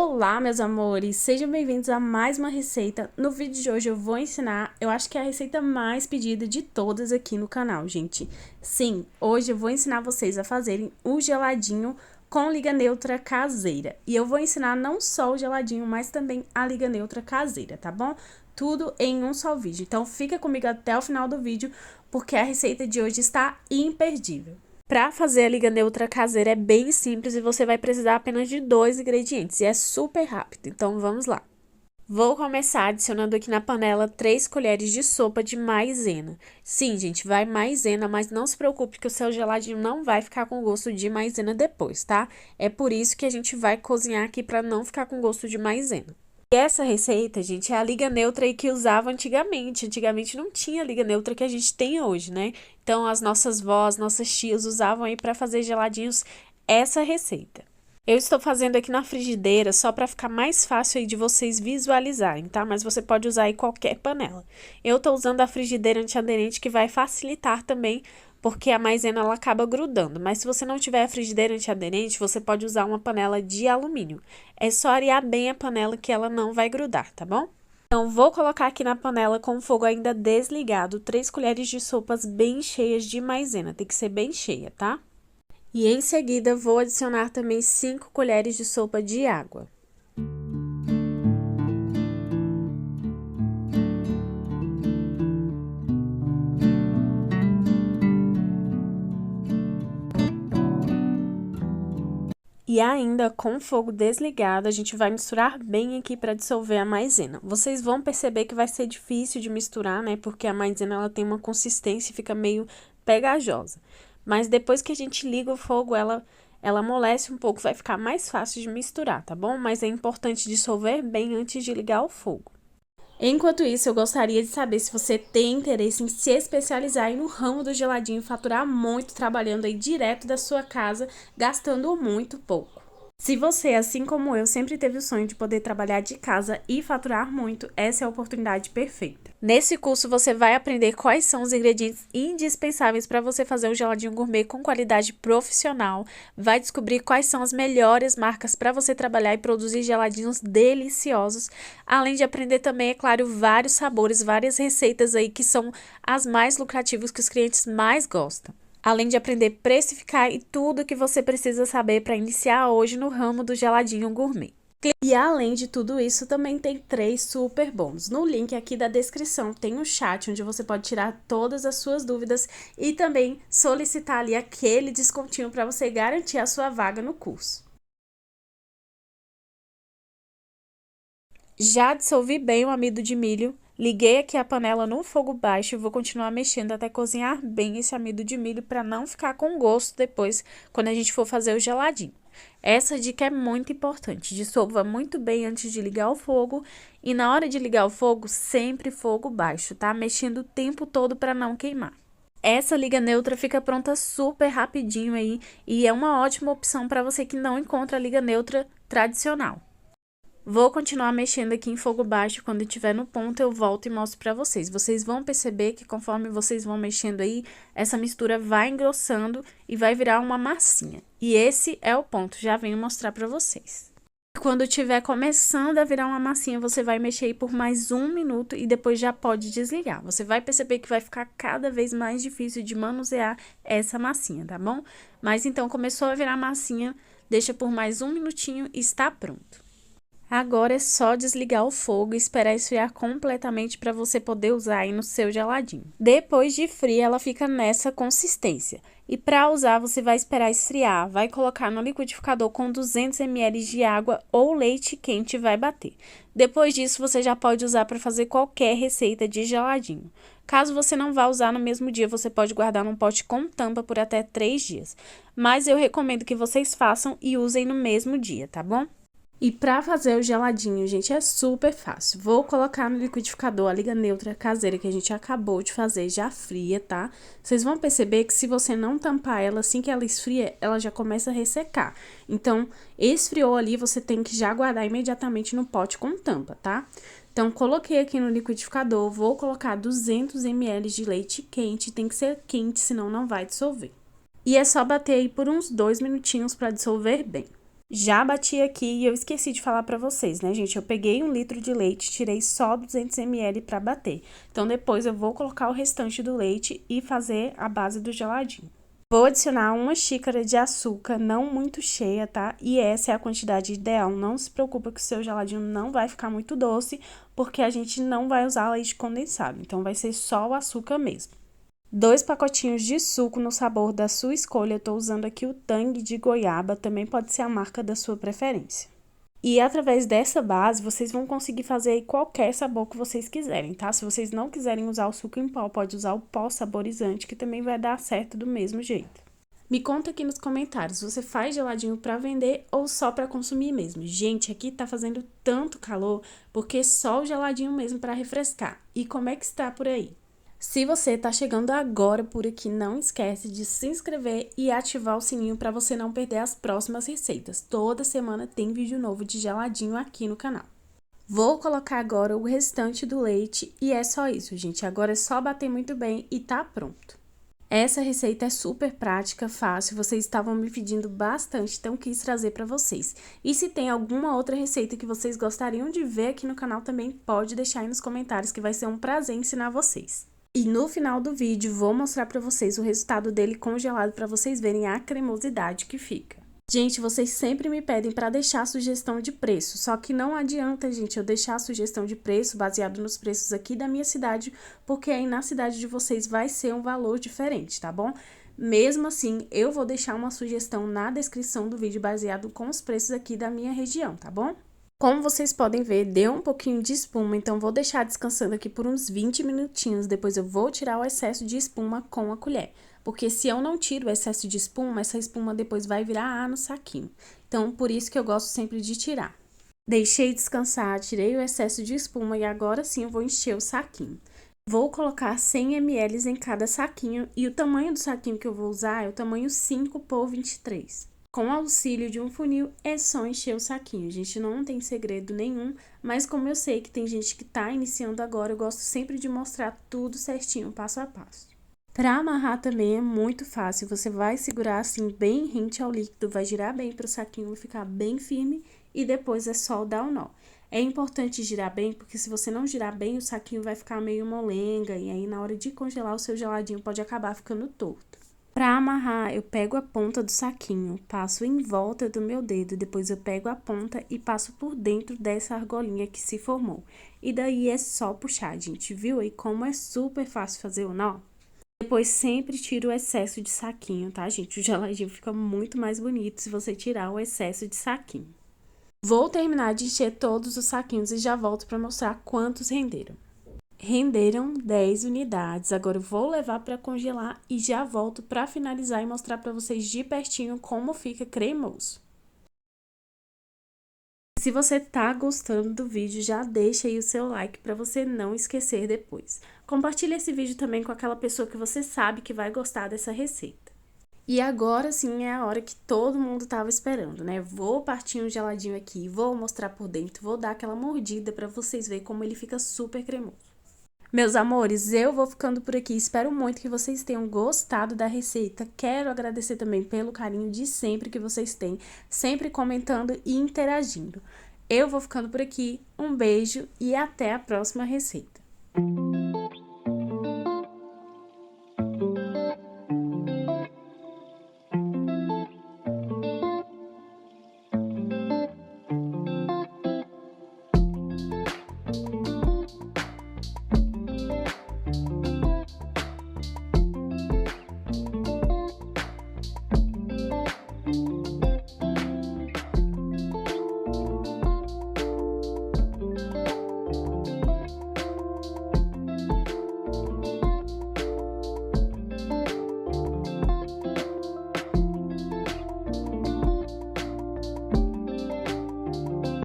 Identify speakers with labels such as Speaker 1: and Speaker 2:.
Speaker 1: Olá, meus amores! Sejam bem-vindos a mais uma receita. No vídeo de hoje eu vou ensinar, eu acho que é a receita mais pedida de todas aqui no canal, gente. Sim, hoje eu vou ensinar vocês a fazerem o geladinho com liga neutra caseira. E eu vou ensinar não só o geladinho, mas também a liga neutra caseira, tá bom? Tudo em um só vídeo. Então fica comigo até o final do vídeo, porque a receita de hoje está imperdível. Para fazer a liga neutra caseira é bem simples e você vai precisar apenas de 2 ingredientes e é super rápido, então vamos lá. Vou começar adicionando aqui na panela 3 colheres de sopa de maisena. Sim, gente, vai maisena, mas não se preocupe que o seu geladinho não vai ficar com gosto de maisena depois, tá? É por isso que a gente vai cozinhar aqui para não ficar com gosto de maisena. E essa receita, gente, é a liga neutra aí que usava antigamente. Antigamente não tinha a liga neutra que a gente tem hoje, né? Então, as nossas vós, nossas tias usavam aí para fazer geladinhos essa receita. Eu estou fazendo aqui na frigideira só para ficar mais fácil aí de vocês visualizarem, tá? Mas você pode usar aí qualquer panela. Eu tô usando a frigideira antiaderente que vai facilitar também, porque a maisena ela acaba grudando. Mas se você não tiver a frigideira antiaderente, você pode usar uma panela de alumínio. É só arear bem a panela que ela não vai grudar, tá bom? Então, vou colocar aqui na panela com o fogo ainda desligado 3 colheres de sopas bem cheias de maisena. Tem que ser bem cheia, tá? E em seguida, vou adicionar também 5 colheres de sopa de água. E ainda com o fogo desligado, a gente vai misturar bem aqui para dissolver a maisena. Vocês vão perceber que vai ser difícil de misturar, né? Porque a maisena ela tem uma consistência e fica meio pegajosa. Mas depois que a gente liga o fogo, ela amolece um pouco, vai ficar mais fácil de misturar, tá bom? Mas é importante dissolver bem antes de ligar o fogo. Enquanto isso, eu gostaria de saber se você tem interesse em se especializar aí no ramo do geladinho e faturar muito trabalhando aí direto da sua casa, gastando muito pouco. Se você, assim como eu, sempre teve o sonho de poder trabalhar de casa e faturar muito, essa é a oportunidade perfeita. Nesse curso, você vai aprender quais são os ingredientes indispensáveis para você fazer o geladinho gourmet com qualidade profissional, vai descobrir quais são as melhores marcas para você trabalhar e produzir geladinhos deliciosos, além de aprender também, é claro, vários sabores, várias receitas aí que são as mais lucrativas que os clientes mais gostam. Além de aprender a precificar e tudo que você precisa saber para iniciar hoje no ramo do geladinho gourmet. E além de tudo isso, também tem 3 super bônus. No link aqui da descrição tem um chat onde você pode tirar todas as suas dúvidas e também solicitar ali aquele descontinho para você garantir a sua vaga no curso. Já dissolvi bem o amido de milho. Liguei aqui a panela no fogo baixo e vou continuar mexendo até cozinhar bem esse amido de milho para não ficar com gosto depois quando a gente for fazer o geladinho. Essa dica é muito importante, dissolva muito bem antes de ligar o fogo e na hora de ligar o fogo, sempre fogo baixo, tá? Mexendo o tempo todo para não queimar. Essa liga neutra fica pronta super rapidinho aí e é uma ótima opção para você que não encontra a liga neutra tradicional. Vou continuar mexendo aqui em fogo baixo, quando estiver no ponto eu volto e mostro pra vocês. Vocês vão perceber que conforme vocês vão mexendo aí, essa mistura vai engrossando e vai virar uma massinha. E esse é o ponto, já venho mostrar pra vocês. Quando estiver começando a virar uma massinha, você vai mexer aí por mais 1 minuto e depois já pode desligar. Você vai perceber que vai ficar cada vez mais difícil de manusear essa massinha, tá bom? Mas então, começou a virar massinha, deixa por mais 1 minutinho e está pronto. Agora é só desligar o fogo e esperar esfriar completamente para você poder usar aí no seu geladinho. Depois de fria, ela fica nessa consistência. E para usar, você vai esperar esfriar, vai colocar no liquidificador com 200 ml de água ou leite quente e vai bater. Depois disso, você já pode usar para fazer qualquer receita de geladinho. Caso você não vá usar no mesmo dia, você pode guardar num pote com tampa por até 3 dias. Mas eu recomendo que vocês façam e usem no mesmo dia, tá bom? E para fazer o geladinho, gente, é super fácil. Vou colocar no liquidificador a liga neutra caseira que a gente acabou de fazer, já fria, tá? Vocês vão perceber que se você não tampar ela, assim que ela esfria, ela já começa a ressecar. Então, esfriou ali, você tem que já guardar imediatamente no pote com tampa, tá? Então, coloquei aqui no liquidificador, vou colocar 200 ml de leite quente, tem que ser quente, senão não vai dissolver. E é só bater aí por uns 2 minutinhos para dissolver bem. Já bati aqui e eu esqueci de falar pra vocês, né, gente? Eu peguei 1 litro de leite, tirei só 200 ml pra bater. Então, depois eu vou colocar o restante do leite e fazer a base do geladinho. Vou adicionar 1 xícara de açúcar, não muito cheia, tá? E essa é a quantidade ideal. Não se preocupa que o seu geladinho não vai ficar muito doce, porque a gente não vai usar leite condensado. Então, vai ser só o açúcar mesmo. 2 pacotinhos de suco no sabor da sua escolha. Eu tô usando aqui o Tang de goiaba, também pode ser a marca da sua preferência. E através dessa base, vocês vão conseguir fazer aí qualquer sabor que vocês quiserem, tá? Se vocês não quiserem usar o suco em pó, pode usar o pó saborizante, que também vai dar certo do mesmo jeito. Me conta aqui nos comentários, você faz geladinho pra vender ou só pra consumir mesmo? Gente, aqui tá fazendo tanto calor, porque só o geladinho mesmo pra refrescar. E como é que está por aí? Se você tá chegando agora por aqui, não esquece de se inscrever e ativar o sininho para você não perder as próximas receitas. Toda semana tem vídeo novo de geladinho aqui no canal. Vou colocar agora o restante do leite e é só isso, gente. Agora é só bater muito bem e tá pronto. Essa receita é super prática, fácil, vocês estavam me pedindo bastante, então quis trazer para vocês. E se tem alguma outra receita que vocês gostariam de ver aqui no canal também, pode deixar aí nos comentários que vai ser um prazer ensinar vocês. E no final do vídeo vou mostrar para vocês o resultado dele congelado para vocês verem a cremosidade que fica. Gente, vocês sempre me pedem para deixar a sugestão de preço, só que não adianta, gente, eu deixar a sugestão de preço baseado nos preços aqui da minha cidade, porque aí na cidade de vocês vai ser um valor diferente, tá bom? Mesmo assim, eu vou deixar uma sugestão na descrição do vídeo baseado com os preços aqui da minha região, tá bom? Como vocês podem ver, deu um pouquinho de espuma, então vou deixar descansando aqui por uns 20 minutinhos, depois eu vou tirar o excesso de espuma com a colher. Porque se eu não tiro o excesso de espuma, essa espuma depois vai virar ar no saquinho. Então, por isso que eu gosto sempre de tirar. Deixei descansar, tirei o excesso de espuma e agora sim eu vou encher o saquinho. Vou colocar 100 ml em cada saquinho e o tamanho do saquinho que eu vou usar é o tamanho 5 por 23. Com o auxílio de um funil, é só encher o saquinho. Gente, não tem segredo nenhum, mas como eu sei que tem gente que tá iniciando agora, eu gosto sempre de mostrar tudo certinho, passo a passo. Para amarrar também é muito fácil, você vai segurar assim bem rente ao líquido, vai girar bem para o saquinho ficar bem firme e depois é só dar o nó. É importante girar bem, porque se você não girar bem, o saquinho vai ficar meio molenga e aí na hora de congelar o seu geladinho pode acabar ficando torto. Para amarrar, eu pego a ponta do saquinho, passo em volta do meu dedo, depois eu pego a ponta e passo por dentro dessa argolinha que se formou. E daí é só puxar, gente, viu aí como é super fácil fazer o nó? Depois sempre tira o excesso de saquinho, tá, gente? O geladinho fica muito mais bonito se você tirar o excesso de saquinho. Vou terminar de encher todos os saquinhos e já volto para mostrar quantos renderam. Renderam 10 unidades, agora eu vou levar para congelar e já volto para finalizar e mostrar para vocês de pertinho como fica cremoso. Se você tá gostando do vídeo, já deixa aí o seu like para você não esquecer depois. Compartilha esse vídeo também com aquela pessoa que você sabe que vai gostar dessa receita. E agora sim é a hora que todo mundo tava esperando, né? Vou partir um geladinho aqui, vou mostrar por dentro, vou dar aquela mordida para vocês verem como ele fica super cremoso. Meus amores, eu vou ficando por aqui, espero muito que vocês tenham gostado da receita. Quero agradecer também pelo carinho de sempre que vocês têm, sempre comentando e interagindo. Eu vou ficando por aqui, um beijo e até a próxima receita.